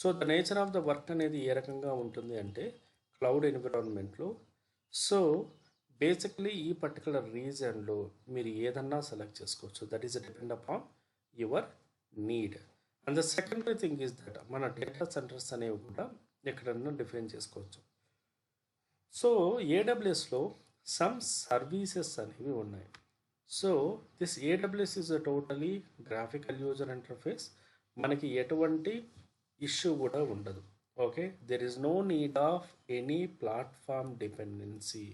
So the nature of the work అనేది ఏ రకంగా ఉంటుంది అంటే క్లౌడ్ ఎన్విరాన్మెంట్లో. సో బేసిక్లీ ఈ పర్టికులర్ రీజన్లో మీరు ఏదన్నా సెలెక్ట్ చేసుకోవచ్చు. That is depend upon your need. And the secondary thing is that మన డేటా సెంటర్స్ అనేవి కూడా ఎక్కడన్నా డిఫైన్ చేసుకోవచ్చు. సో ఏడబ్ల్యూఎస్లో సమ్ సర్వీసెస్ అనేవి ఉన్నాయి. So this AWS is a totally graphical user interface. మనకి ఎటువంటి ఇష్యూ కూడా ఉండదు. Okay, there is no need of any platform dependency.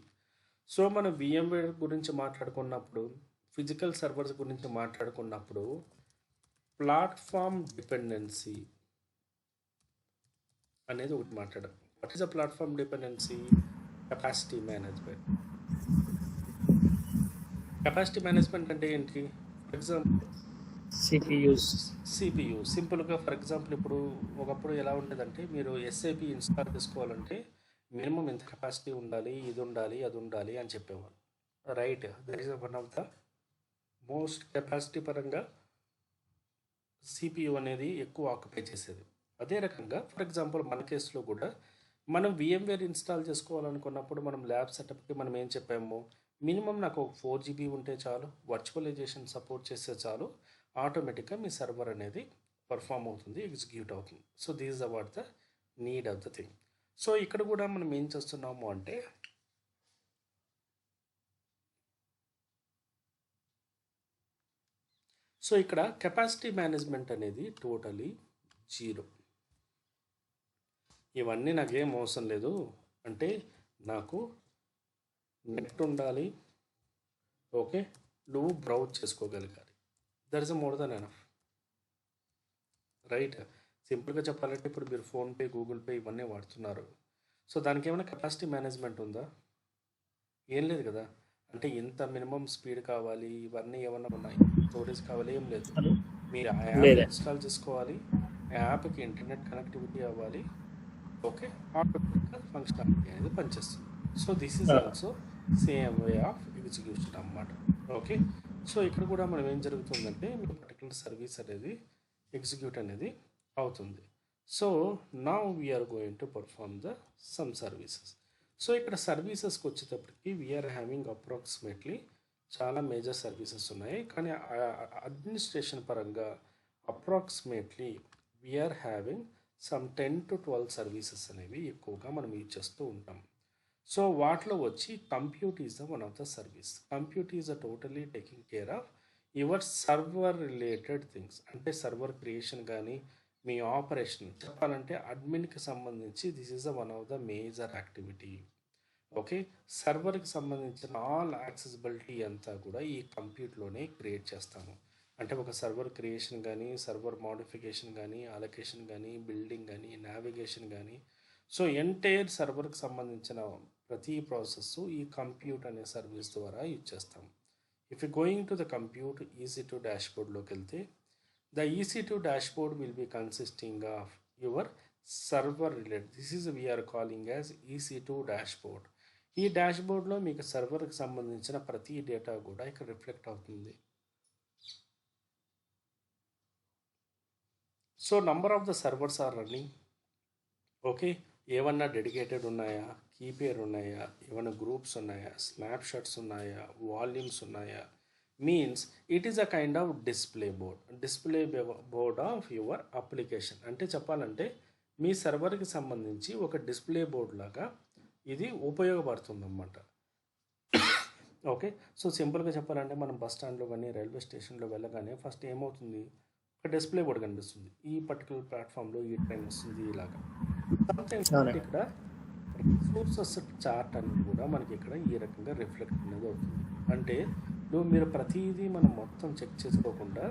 So మనం VMware గురించి మాట్లాడుకున్నప్పుడు, ఫిజికల్ సర్వర్స్ గురించి మాట్లాడుకున్నప్పుడు ప్లాట్ఫామ్ డిపెండెన్సీ అనేది ఒకటి మాట్లాడాం. What is a platform dependency? Capacity management. Capacity management అంటే ఏంటి? ఫర్ ఎగ్జాంపుల్ CPU సింపుల్గా. ఫర్ ఎగ్జాంపుల్ ఇప్పుడు ఒకప్పుడు ఎలా ఉండేదంటే మీరు SAP ఇన్స్టాల్ చేసుకోవాలంటే మినిమం ఇంత కెపాసిటీ ఉండాలి, ఇది ఉండాలి, అది ఉండాలి అని చెప్పేవాళ్ళు. Right, that is one of the most capacity పరంగా CPU అనేది ఎక్కువ ఆక్యుపై చేసేది. అదే రకంగా ఫర్ ఎగ్జాంపుల్ మన కేసులో కూడా మనం VMware ఇన్స్టాల్ చేసుకోవాలనుకున్నప్పుడు మనం ల్యాబ్ సెటప్కి మనం ఏం చెప్పాము, మినిమం నాకు ఒక 4 GB ఉంటే చాలు, వర్చువలైజేషన్ సపోర్ట్ చేస్తే చాలు, ఆటోమేటిక్గా మీ సర్వర్ అనేది పర్ఫామ్ అవుతుంది, ఎగ్జిక్యూట్ అవుతుంది. So these about the need of the thing. So ఇక్కడ కూడా మనం ఏం చేస్తున్నాము అంటే సో ఇక్కడ కెపాసిటీ మేనేజ్మెంట్ అనేది టోటలీ 0. ఇవన్నీ నాకేం అవసరం లేదు అంటే నాకు నెట్ ఉండాలి, ఓకే, నువ్వు బ్రౌజ్ చేసుకోగలగాలి. That is more than enough. Right, సింపుల్గా చెప్పాలంటే ఇప్పుడు మీరు ఫోన్పే, గూగుల్ పే ఇవన్నీ వాడుతున్నారు. సో దానికి ఏమైనా కెపాసిటీ మేనేజ్మెంట్ ఉందా? ఏం లేదు కదా. అంటే ఇంత మినిమం స్పీడ్ కావాలి, ఇవన్నీ ఏమన్నా ఉన్నాయి, స్టోరేజ్ కావాలి, ఏం లేదు. మీరు ఆ యాప్ ఇన్స్టాల్ చేసుకోవాలి, ఆ యాప్కి ఇంటర్నెట్ కనెక్టివిటీ అవ్వాలి, ఓకే, ఆటోమేటిక్గా ఫంక్షనాలిటీ అనేది పనిచేస్తుంది. So this is also same way of execution అన్నమాట. ఓకే, సో ఇక్కడ కూడా మనం ఏం జరుగుతుందంటే మీ పర్టికులర్ సర్వీస్ అనేది ఎగ్జిక్యూట్ అనేది అవుతుంది. So now we are going to perform the some services. So ఇక్కడ సర్వీసెస్కి వచ్చేటప్పటికి వీఆర్ హ్యావింగ్ అప్రాక్సిమేట్లీ చాలా మేజర్ సర్వీసెస్ ఉన్నాయి. కానీ అడ్మినిస్ట్రేషన్ పరంగా approximately we are having some 10 to 12 services అనేవి ఎక్కువగా మనం యూజ్ చేస్తూ ఉంటాం. సో వాటిలో వచ్చి compute is the one of the service. Compute is a totally taking care of your server related things. అంటే సర్వర్ క్రియేషన్ కానీ మీ ఆపరేషన్ చెప్పాలంటే అడ్మిన్కి సంబంధించి this is the one of the major activity. Okay, సర్వర్కి సంబంధించిన ఆల్ యాక్సెసిబిలిటీ అంతా కూడా ఈ కంప్యూట్లోనే క్రియేట్ చేస్తాము. అంటే ఒక సర్వర్ క్రియేషన్ కానీ, సర్వర్ మోడిఫికేషన్ కానీ, అలొకేషన్ కానీ, బిల్డింగ్ కానీ, నావిగేషన్ కానీ, సో ఎంటైర్ సర్వర్కి సంబంధించిన ప్రతి ప్రాసెస్ ఈ కంప్యూట్ అనే సర్వీస్ ద్వారా యూజ్ చేస్తాం. If you going to the compute EC2 డాష్బోర్డ్లోకి వెళ్తే the EC2 dashboard will be consisting of your server related. This is we are calling as EC2 dashboard. ఈ డాష్బోర్డ్లో మీకు సర్వర్కి సంబంధించిన ప్రతి డేటా కూడా ఇక్కడ రిఫ్లెక్ట్ అవుతుంది. So number of the servers are running. Okay, ఏమన్నా డెడికేటెడ్ ఉన్నాయా, కీపేర్ ఉన్నాయా, ఏమైనా గ్రూప్స్ ఉన్నాయా, స్నాప్షాట్స్ ఉన్నాయా, వాల్యూమ్స్ ఉన్నాయా, means it is a kind of display board of your application. అంటే చెప్పాలంటే మీ సర్వర్కి సంబంధించి ఒక డిస్ప్లే బోర్డ్ లాగా ఇది ఉపయోగపడుతుందన్నమాట. ఓకే, సో సింపుల్గా చెప్పాలంటే మనం బస్ స్టాండ్లో కానీ రైల్వే స్టేషన్లో వెళ్ళగానే ఫస్ట్ ఏమవుతుంది, ఒక డిస్ప్లే బోర్డ్ కనిపిస్తుంది, ఈ పర్టికులర్ ప్లాట్ఫామ్లో ఈ ట్రైన్ వస్తుంది ఇలాగా. సమ్టైమ్స్ ఇక్కడ రిసోర్సెస్ చార్ట్ అనేది కూడా మనకి ఇక్కడ ఈ రకంగా రిఫ్లెక్ట్ అనేది అవుతుంది. అంటే మీరు ప్రతిదీ మనం మొత్తం చెక్ చేసుకోకుండా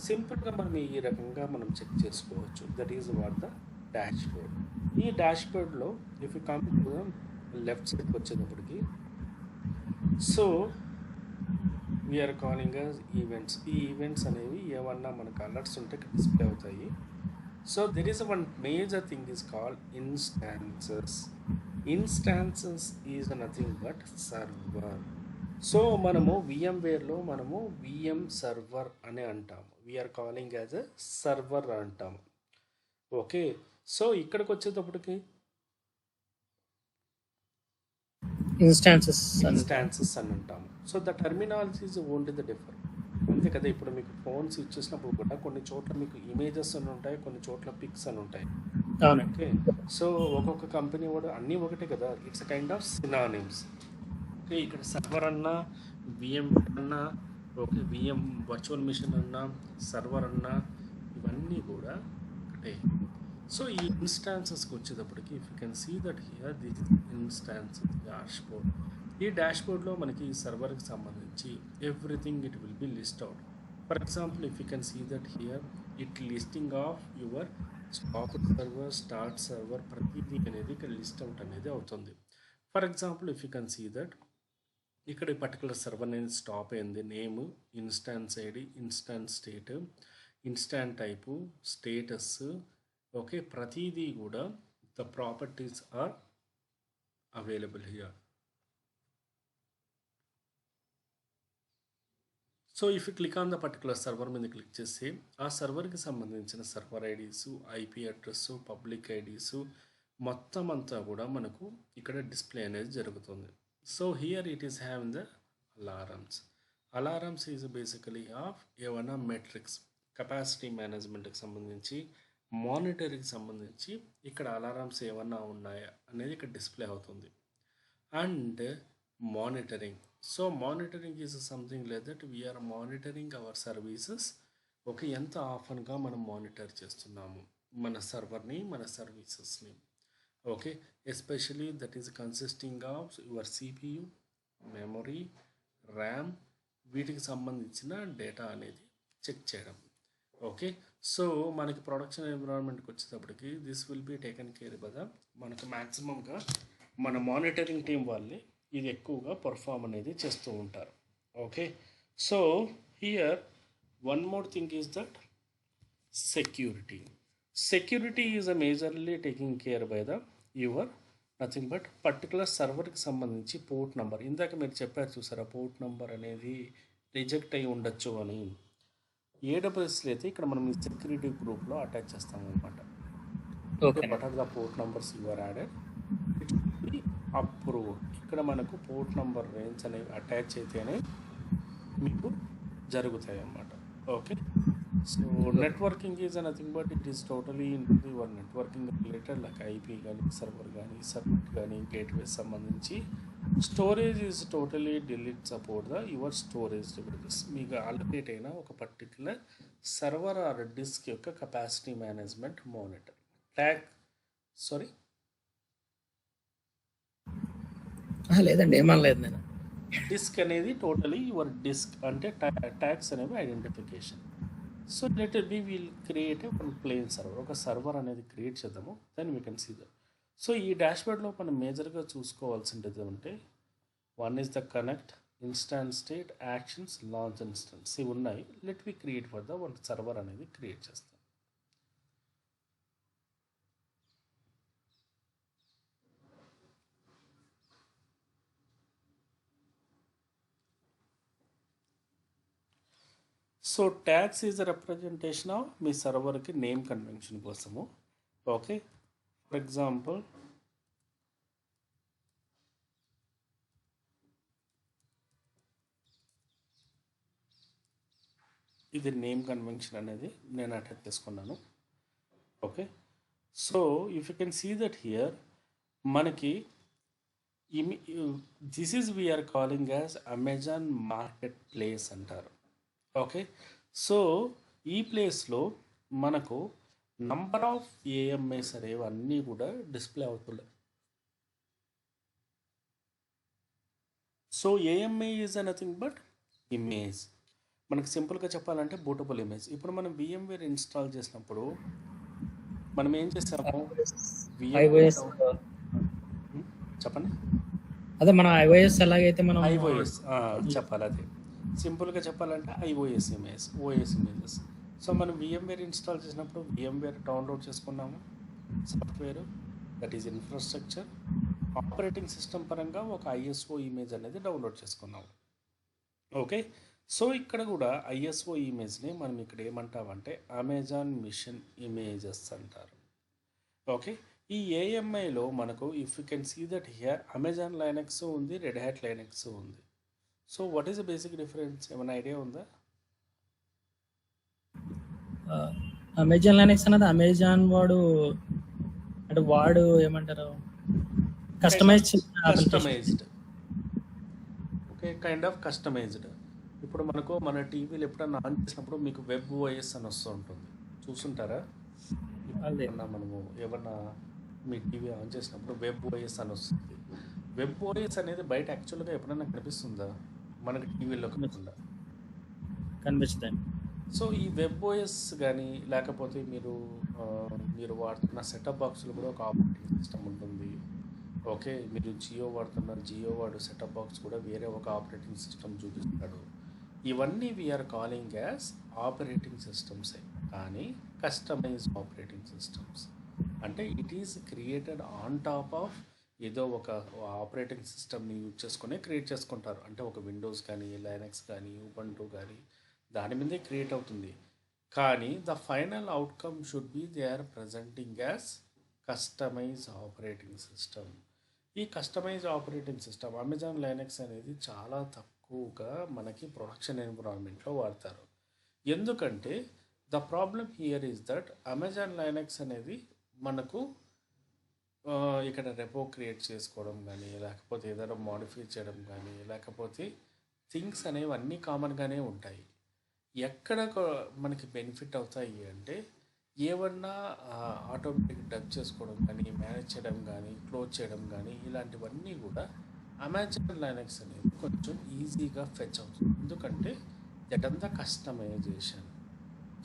సింపుల్గా మనం ఈ రకంగా మనం చెక్ చేసుకోవచ్చు. That is what the dashboard. ఈ డాష్ బోర్డ్లో if you come to left సైడ్కి వచ్చేటప్పటికి so we are calling as events. ఈ ఈవెంట్స్ అనేవి ఏమన్నా మనకు అలర్ట్స్ ఉంటే డిస్ప్లే అవుతాయి. So there is one major thing is called instances. Instances is nothing but server. So మనము VMwareలో మనము VM సర్వర్ అని అంటాము. We are calling as a server అంటాము. ఓకే, సో ఇక్కడికి వచ్చేటప్పటికి ఇన్స్టాన్సెస్ ఇన్స్టాన్సెస్ అని అంటాము. So the terminologies only the differ. అంతే కదా. ఇప్పుడు మీకు ఫోన్స్ ఇచ్చేసినప్పుడు కూడా కొన్ని చోట్ల మీకు ఇమేజెస్ అని ఉంటాయి, కొన్ని చోట్ల పిక్స్ అని ఉంటాయి. అవునండి. ఓకే. సో ఒక్కొక్క కంపెనీ కూడా అన్నీ ఒకటే కదా. It's kind of synonyms. Okay. ఇక్కడ సర్వర్ అన్నా, విఎం అన్నా, ఓకే, విఎం వర్చువల్ మిషన్ అన్నా, సర్వర్ అన్నా, ఇవన్నీ కూడా ఒకటే. సో ఈ ఇన్స్టాన్సెస్కి వచ్చేటప్పటికి if you can see that here this instance dashboard. ఈ డాష్బోర్డ్లో మనకి సర్వర్కి సంబంధించి everything it will be list out. For example if you can see that here it listing of your stop server, start server, ప్రతిదీ అనేది ఇక్కడ list out అనేది అవుతుంది. For example if you can see that ఇక్కడ ఈ particular server అనేది stop అయింది, name, instance ID, instance state, instant type, status, okay, ప్రతిదీ కూడా the properties are available here. So if you click on the particular server మీద click చేస్తే ఆ సర్వర్కి సంబంధించిన server IDs, IP address, public IDs మొత్తం అంతా కూడా మనకు ఇక్కడ డిస్ప్లే అనేది జరుగుతుంది. So here it is having the alarms. Alarms is basically of ఏమైనా మెట్రిక్స్, కెపాసిటీ మేనేజ్మెంట్కి సంబంధించి, మానిటరింగ్కి సంబంధించి ఇక్కడ అలారమ్స్ ఏమన్నా ఉన్నాయా అనేది ఇక్కడ డిస్ప్లే అవుతుంది. And monitoring. So monitoring is something like that we are monitoring our services. Okay, ఎంత ఆఫన్గా మనం మానిటర్ చేస్తున్నాము మన సర్వర్ని, మన సర్వీసెస్ని. Okay, especially that is consisting of your CPU, memory, RAM, వీటికి సంబంధించిన డేటా అనేది చెక్ చేయడం. ఓకే. సో మనకి ప్రొడక్షన్ ఎన్విరాన్మెంట్కి వచ్చేటప్పటికి this will be taken care కదా. మనకు మ్యాక్సిమంగా మన మానిటరింగ్ టీం వాళ్ళే ఇది ఎక్కువగా పర్ఫామ్ అనేది చేస్తూ ఉంటారు. Okay. So here one more thing is that security. Security is a majorly taking care by the your nothing but particular సర్వర్కి సంబంధించి పోర్ట్ నెంబర్. ఇందాక మీరు చెప్పారు చూసారా, పోర్ట్ నెంబర్ అనేది రిజెక్ట్ అయి ఉండొచ్చు అని. ఏడబ్ల్యూఎస్లో అయితే ఇక్కడ మనం ఈ సెక్యూరిటీ గ్రూప్లో అటాచ్ చేస్తాము అనమాట. Okay. What are the port numbers your added, it be approve. ఇక్కడ మనకు పోర్ట్ నెంబర్ రేంజ్ అనేవి అటాచ్ అయితేనే మీకు జరుగుతాయి అన్నమాట. Okay. So networking is nothing but it is totally your networking related like IP కానీ, సర్వర్ కానీ, సబ్మిట్ కానీ, గేట్వే సంబంధించి. Storage is totally delete support the your storage devices. మీకు ఆల్టర్నేట్ అయిన ఒక పర్టికులర్ సర్వర్ ఆర్ డిస్క్ యొక్క capacity management monitor. లేదండి, ఏమనలేదు నేను. డిస్క్ అనేది టోటలీ యువర్ డిస్క్ అంటే ట్యాగ్స్ అనేవి identification. So let be will create ఒక ప్లేన్ సర్వర్, ఒక సర్వర్ అనేది క్రియేట్ చేద్దాము. Then we can see that. So ఈ డాష్బోర్డ్లో మనం మేజర్గా చూసుకోవాల్సింది అంటే one is the connect, instance state, actions, launch instance, ఇవి ఉన్నాయి. Let we create for the one server అనేది క్రియేట్ చేస్తాం. So tags is the representation of మీ సర్వర్కి నేమ్ కన్వెన్షన్ కోసము. ఓకే. ఫర్ ఎగ్జాంపుల్ ఇది నేమ్ కన్వెన్షన్ అనేది నేను అటాచ్ చేసుకున్నాను. Okay. So if you can see that here మనకి this is we are calling as Amazon market place అంటారు. ఓకే. సో ఈ ప్లేస్లో మనకు నంబర్ ఆఫ్ ఏఎంఐస్ అనేవి అన్నీ కూడా డిస్ప్లే అవుతున్నాయి. So AMI is nothing but image. మనకు సింపుల్గా చెప్పాలంటే బూటబుల్ ఇమేజ్. ఇప్పుడు మనం VMware ఇన్స్టాల్ చేసినప్పుడు మనం ఏం చేసాము, చెప్పండి. అదే మన iOS ఎలాగైతే మనం iOS చెప్పాలి. అదే సింపుల్గా చెప్పాలంటే iOS image, OS images. So మనం VMware ఇన్స్టాల్ చేసినప్పుడు VMware డౌన్లోడ్ చేసుకున్నాము, software that is infrastructure. Operating system పరంగా ఒక ISO ఇమేజ్ అనేది డౌన్లోడ్ చేసుకున్నాము. ఓకే. సో ఇక్కడ కూడా ISO ఇమేజ్ని మనం ఇక్కడ ఏమంటామంటే అమెజాన్ మిషన్ ఇమేజెస్ అంటారు. ఓకే. ఈ ఏఎంఐలో మనకు if you can see that here Amazon Linux ఉంది, రెడ్ హ్యాట్ లైనక్స్ ఉంది. So what is the basic difference? ఏమైనా ఐడియా ఉందా? అమెజాన్ లైనక్స్ అనేది అమెజాన్ వాడు అంటే వాడు ఏమంటారు కస్టమైజ్ చేసిన application. Customized. Okay, kind of customized. ఇప్పుడు మనకు మన టీవీలు ఎప్పుడన్నా ఆన్ చేసినప్పుడు మీకు వెబ్ ఓఎస్ అని వస్తూ ఉంటుంది, చూసుంటారా? అదే ఏమన్నా మనము ఏమన్నా మీ టీవీ ఆన్ చేసినప్పుడు వెబ్ ఓఎస్ అని వస్తుంది. వెబ్ ఓఎస్ అనేది బయట యాక్చువల్గా ఎప్పుడైనా కనిపిస్తుందా మనకి టీవీలో కాకుండా? కనిపిస్తుంది. సో ఈ వెబ్ ఓఎస్ కానీ లేకపోతే మీరు వాడుతున్న సెటప్ బాక్స్లో కూడా ఒక ఆపరేటింగ్ సిస్టమ్ ఉంటుంది. ఓకే, మీరు జియో వాడుతున్నారు, జియో వాడు సెటప్ బాక్స్ కూడా వేరే ఒక ఆపరేటింగ్ సిస్టమ్ చూపిస్తాడు. ఇవన్నీ వీఆర్ కాలింగ్ యాజ్ ఆపరేటింగ్ సిస్టమ్సే, కానీ కస్టమైజ్డ్ ఆపరేటింగ్ సిస్టమ్స్. అంటే it is created on top of ఏదో ఒక ఆపరేటింగ్ సిస్టమ్ని యూజ్ చేసుకుని క్రియేట్ చేసుకుంటారు. అంటే ఒక విండోస్ కానీ, లైనక్స్ కానీ, ఉబంటు కానీ దాని మీదే క్రియేట్ అవుతుంది. కానీ the final outcome should be they are presenting as customize operating system. ఈ customize operating system Amazon Linux అనేది చాలా తక్కువగా మనకి ప్రొడక్షన్ ఎన్విరాన్మెంట్లో వాడతారు. ఎందుకంటే the problem here is that Amazon Linux అనేది మనకు ఇక్కడ రెపో క్రియేట్ చేసుకోవడం కానీ, లేకపోతే ఏదైనా మాడిఫై చేయడం కానీ, లేకపోతే థింగ్స్ అనేవి అన్నీ కామన్గానే ఉంటాయి. ఎక్కడ మనకి బెనిఫిట్ అవుతాయి అంటే ఏమన్నా ఆటోమేటిక్ డబ్ చేసుకోవడం కానీ, మేనేజ్ చేయడం కానీ, క్లోజ్ చేయడం కానీ, ఇలాంటివన్నీ కూడా అమెజాన్ లైనక్స్ అనేది కొంచెం ఈజీగా ఫెచ్ అవుతుంది. ఎందుకంటే దట్ అంతా కస్టమైజేషన్.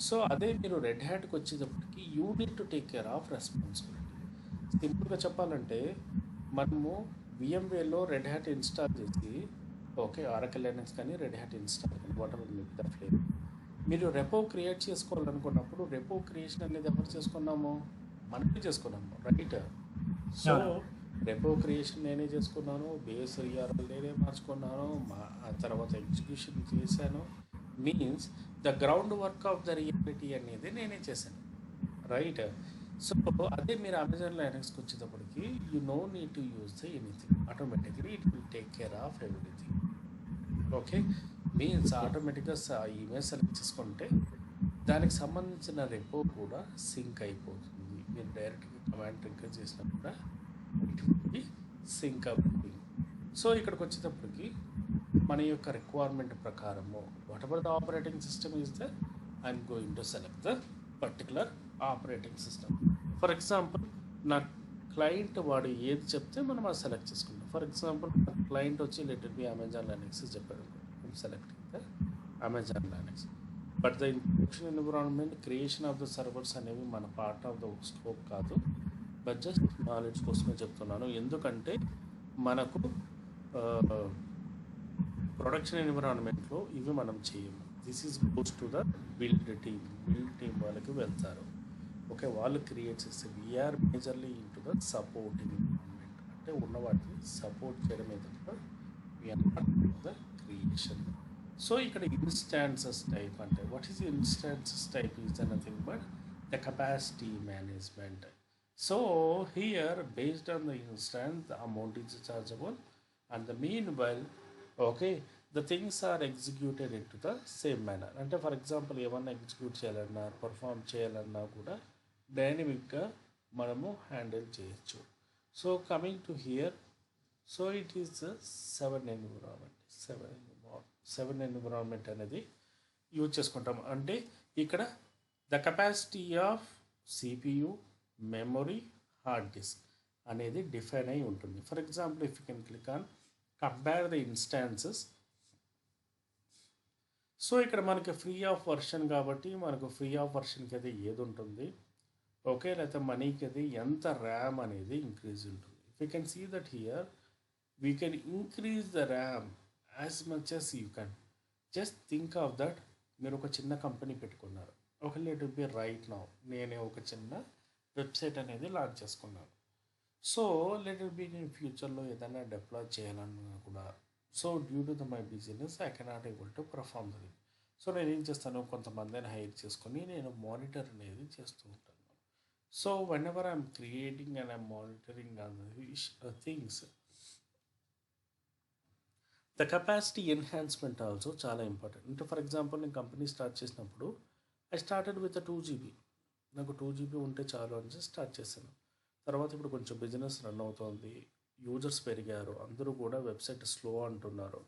సో అదే మీరు రెడ్ హ్యాట్కి వచ్చేటప్పటికి you need to take care of responsibility. సింపుల్గా చెప్పాలంటే మనము విఎంవేలో రెడ్ హ్యాట్ ఇన్స్టాల్ చేసి, ఓకే, ఆరకల్ లైనక్స్ కానీ రెడ్ హ్యాట్ ఇన్స్టాల్ కానీ వాట్ ఎవర్ మీకు ద ఫ్లేమ్, మీరు రెపో క్రియేట్ చేసుకోవాలనుకున్నప్పుడు రెపో క్రియేషన్ అనేది ఎవరు చేసుకున్నాము? మనమే చేసుకున్నాము, రైట్? సో రెపో క్రియేషన్ నేనే చేసుకున్నాను, బేస్ యూఆర్ఎల్ నేనే మార్చుకున్నాను, ఆ తర్వాత ఎగ్జిక్యూషన్ చేశాను. Means the ground work of the reality అనేది నేనే చేశాను, రైట్? సో అదే మీరు అమెజాన్ లైనక్స్కి వచ్చేటప్పటికి you know need to use the anything, automatically it will take care of everything. Okay, means ఆటోమేటిక్గా ఈమెయిల్ సెలెక్ట్ చేసుకుంటే దానికి సంబంధించిన రెపో కూడా సింక్ అయిపోతుంది. మీరు డైరెక్ట్గా కమాండ్ ట్రిగ్గర్ చేసినా కూడా ఇట్ విల్ బి సింక్ అవుతుంది. సో ఇక్కడికి వచ్చేటప్పటికి మన యొక్క రిక్వైర్మెంట్ ప్రకారము whatever the operating system is the I'm going to select the particular operating system. For example నా క్లయింట్ వాడు ఏది చెప్తే మనం అది సెలెక్ట్ చేసుకుంటాం. ఫర్ ఎగ్జాంపుల్ నా క్లయింట్ వచ్చి let it be Amazon Linux చెప్పాడు, selecting the Amazon Linux. But the production environment creation of the servers అనేవి మన పార్ట్ ఆఫ్ ద స్కోప్ కాదు. బట్ జస్ట్ నాలెడ్జ్ కోసమే చెప్తున్నాను. ఎందుకంటే మనకు ప్రొడక్షన్ ఎన్విరాన్మెంట్లో ఇవి మనం చేయము. This is goes to the build team వాళ్ళకి వెళ్తారు. ఓకే, వాళ్ళు క్రియేట్ చేస్తే we are majorly in to the supporting environment, అంటే ఉన్న వాటిని సపోర్ట్ చేయడమే తప్ప we are not the creation. So ఇక్కడ ఇన్స్టాన్సెస్ టైప్ అంటే what is instances type is nothing but the capacity management. So here based on the instance the amount is chargeable and the mean while okay the things are executed in to the same manner. అంటే for example ఏమన్నా execute చేయాలన్నా, perform చేయాలన్నా కూడా డైనమిక్గా మనము handle చేయొచ్చు. So coming to here, so it is the 7 environment అనేది use చేసుకుంటాం. అంటే ఇక్కడ the capacity of CPU, memory, hard disk అనేది డిఫైన్ అయి ఉంటుంది. For example if you can click on compare the instances. So ఇక్కడ మనకి ఫ్రీ ఆఫ్ వర్షన్ కాబట్టి మనకు ఫ్రీ ఆఫ్ వర్షన్కి అది ఏది ఉంటుంది, ఓకే, లేకపోతే మనీకి అది ఎంత ర్యామ్ అనేది ఇంక్రీజ్ ఉంటుంది. If you can see that here we can increase the RAM as much as you can. Just think of that, మీరు ఒక చిన్న కంపెనీ పెట్టుకున్నారు, ఒక లెట్ బి రైట్ నౌ నేనే ఒక చిన్న వెబ్సైట్ అనేది లాంచ్ చేసుకున్నాను. సో లెట్ బి నేను ఫ్యూచర్లో ఏదైనా డెవలప్ చేయాలన్నా కూడా, so due to the my business I cannot able to perform the. So నేను ఏం చేస్తాను, కొంతమందిని హైర్ చేసుకొని నేను మానిటర్ అనేది చేస్తూ ఉంటాను. So whenever I'm creating and I'm monitoring other things, the capacity enhancement also చాలా ఇంపార్టెంట్. అంటే ఫర్ ఎగ్జాంపుల్ నేను కంపెనీ స్టార్ట్ చేసినప్పుడు ఐ స్టార్టెడ్ విత్ 2 GB. నాకు 2 GB ఉంటే చాలు అని స్టార్ట్ చేశాను. తర్వాత ఇప్పుడు కొంచెం బిజినెస్ రన్ అవుతోంది, యూజర్స్ పెరిగారు, అందరూ కూడా వెబ్సైట్ స్లో అంటున్నారు.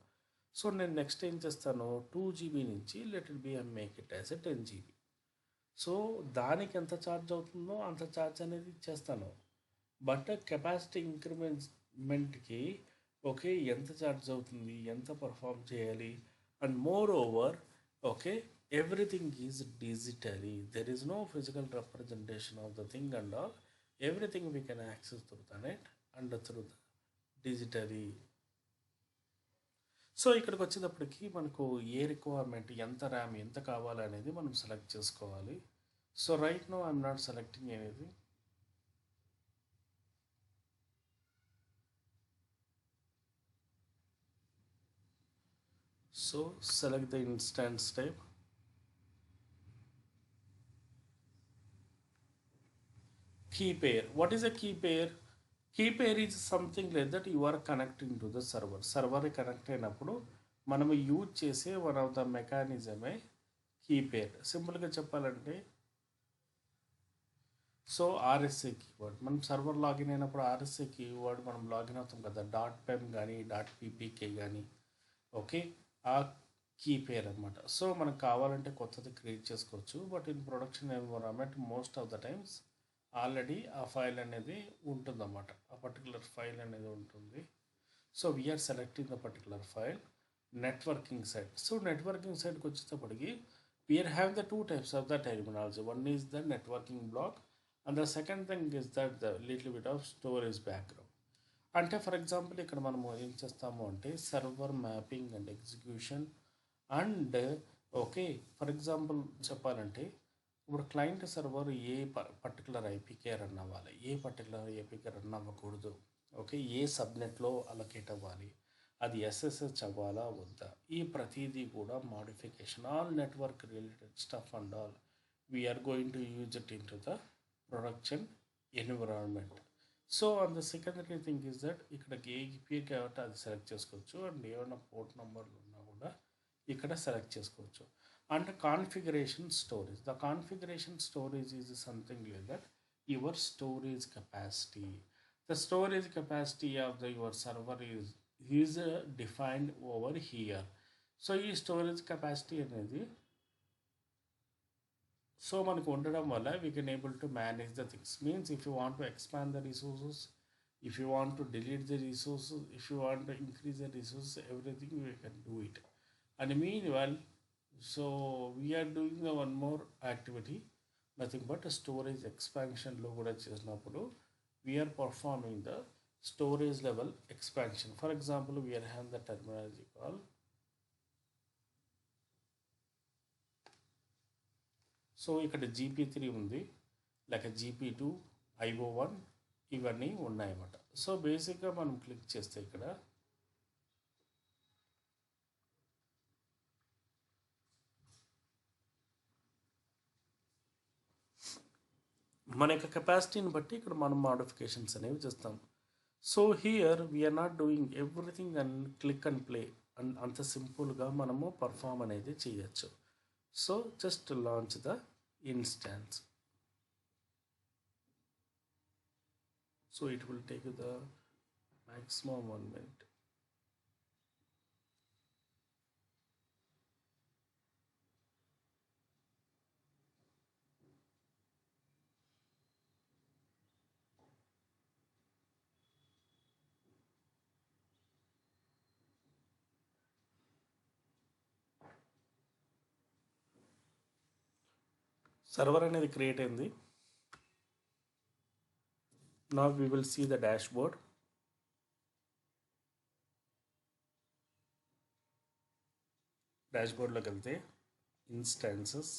సో నేను నెక్స్ట్ ఏం చేస్తాను, 2 GB నుంచి let it be I make it as 10 GB. So దానికి ఎంత ఛార్జ్ అవుతుందో అంత ఛార్జ్ అనేది ఇచ్చేస్తాను. బట్ కెపాసిటీ ఇంక్రిమెంట్కి ఓకే ఎంత ఛార్జ్ అవుతుంది, ఎంత పర్ఫామ్ చేయాలి, and more over okay everything is digitally, there is no physical representation of the thing and all. Everything we can access through the net and through the digitally. So ఇక్కడికి వచ్చేటప్పటికి మనకు ఏ requirement, ఎంత RAM ఎంత కావాలనేది మనం select చేసుకోవాలి. So right now I'm not selecting anything. So select the instance type. Key pair. What is a key pair? Key pair is something like that you are connecting to the server. Server connect అయినప్పుడు మనము use చేసే one of the మెకానిజమే key pair. సింపుల్గా చెప్పాలంటే సో RSA keyword, మనం server login అయినప్పుడు RSA keyword మనం లాగిన్ అవుతాం కదా, .pem కానీ .ppk కానీ ఓకే ఆ కీ పేర్ అనమాట. సో మనకు కావాలంటే కొత్తది క్రియేట్ చేసుకోవచ్చు. But in production environment most of the times already ఆ ఫైల్ అనేది ఉంటుందన్నమాట, ఆ పర్టికులర్ ఫైల్ అనేది ఉంటుంది. So we are selecting the particular file. Networking side. So networking సైడ్కి వచ్చేటప్పటికి we are have the 2 types of the terminology. One is the networking block and the second thing is that the little bit of storage background. అంటే for example ఇక్కడ మనము ఏం చేస్తాము అంటే server mapping and execution and okay for example చెప్పాలంటే ఇప్పుడు client server ఏ particular ఐపీకే రన్ అవ్వాలి, ఏ పర్టికులర్ ఏపీకే రన్ అవ్వకూడదు, ఓకే ఏ సబ్నెట్లో అలొకేట్ అవ్వాలి, అది ఎస్ఎస్హెచ్ అవ్వాలా వద్దా, ఈ ప్రతిదీ కూడా modification all network related stuff and all we are going to use it in to the production environment. So and the secondary thing is that ఇక్కడ ఏ ఈపీఐ కాబట్టి అది సెలెక్ట్ చేసుకోవచ్చు అండ్ ఏమైనా పోర్ట్ నెంబర్లు ఉన్నా కూడా ఇక్కడ సెలెక్ట్ చేసుకోవచ్చు. And configuration storage. The configuration storage is something like that your storage capacity. The storage capacity of the your server is defined over here. So ఈ స్టోరేజ్ కెపాసిటీ అనేది so మనకు ఉండడం వల్ల we can able to manage the things. Means if you want to expand the resources, if you want to delete the resources, if you want to increase the resources, everything we can do it. And mean well so we are doing the one more activity, nothing but storage ఎక్స్పాన్షన్లో కూడా చేసినప్పుడు we are performing the storage level expansion. For example we are have the terminology call so ఇక్కడ GP3 ఉంది, లేక GP2, IO1 ఇవన్నీ ఉన్నాయన్నమాట. So బేసిక్గా మనం క్లిక్ చేస్తే ఇక్కడ మన యొక్క కెపాసిటీని బట్టి ఇక్కడ మనం మోడిఫికేషన్స్ అనేవి చేస్తాం. So here we are not doing everything and click and play and అంత సింపుల్గా మనము పర్ఫామ్ అనేది చేయొచ్చు. So just launch the instance. So it will take the maximum 1 minute. Server అనేది క్రియేట్ అయింది. Now we will see the dashboard. డాష్బోర్డ్లోకి వెళ్తే instances,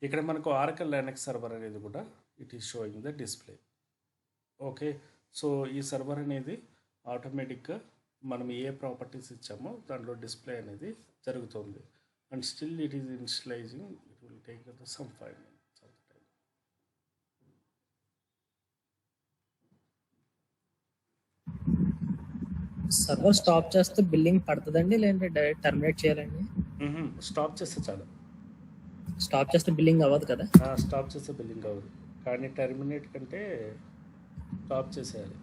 ఇక్కడ మనకు ఆరకల్ లైనక్స్ సర్వర్ అనేది కూడా it is showing the display. Okay so ఈ server అనేది ఆటోమేటిక్గా మనం ఏ ప్రాపర్టీస్ ఇచ్చామో దాంట్లో డిస్ప్లే అనేది జరుగుతుంది. and still it is initializing. It will take some 5 minutes of the time. Server stop చేస్తే బిల్లింగ్ పడుతుందండి లేదంటే డైరెక్ట్ టర్మినేట్ చేయాలండి? స్టాప్ చేస్తే చాలు. స్టాప్ చేస్తే బిల్లింగ్ అవ్వదు కదా? స్టాప్ చేస్తే బిల్లింగ్ అవ్వదు, కానీ టర్మినేట్ కంటే స్టాప్ చేసేయాలి.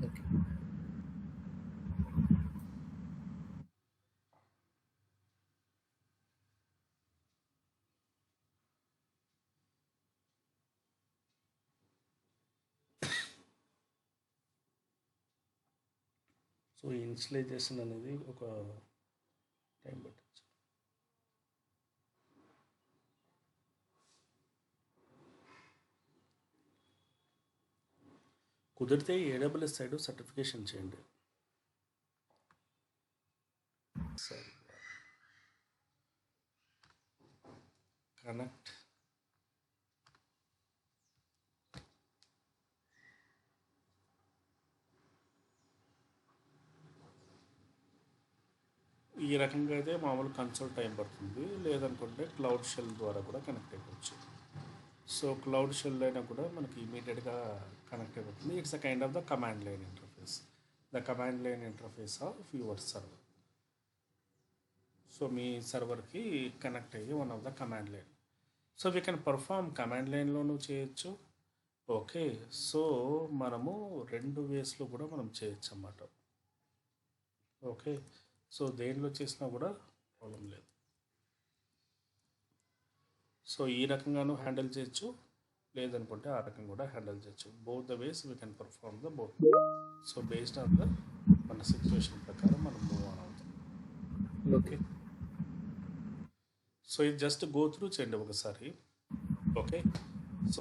ఓకే. సో ఇనిషియలైజేషన్ అనేది ఒక టైం పట్టచ్చు. కుదిరితే AWS సైడ్ సర్టిఫికేషన్ చేయండి. సరే, కనెక్ట్. ఈ రకంగా అయితే మామూలు కన్సోల్ టైం పడుతుంది, లేదనుకుంటే క్లౌడ్ షెల్ ద్వారా కూడా కనెక్ట్ అయిపోవచ్చు. సో క్లౌడ్ షెల్ అయినా కూడా మనకి ఇమీడియట్గా కనెక్ట్ అయిపోతుంది. It's a kind of the command line interface, the command line interface of your server. So మీ సర్వర్కి కనెక్ట్ అయ్యి one of the command line. So we can perform command లైన్లోనూ చేయొచ్చు. ఓకే, సో మనము 2 వేస్లో కూడా మనం చేయొచ్చు అన్నమాట. ఓకే, సో దేనిలో చేసినా కూడా ప్రాబ్లం లేదు. సో ఈ రకంగాను హ్యాండిల్ చేయొచ్చు, లేదనుకుంటే ఆ రకంగా కూడా హ్యాండిల్ చేయొచ్చు. Both the ways we can perform the both. So based on the మన సిచ్యువేషన్ ప్రకారం మనం మూవ్ ఆన్ అవుతాం. ఓకే. సో ఇది జస్ట్ గో త్రూ చేయండి ఒకసారి. ఓకే,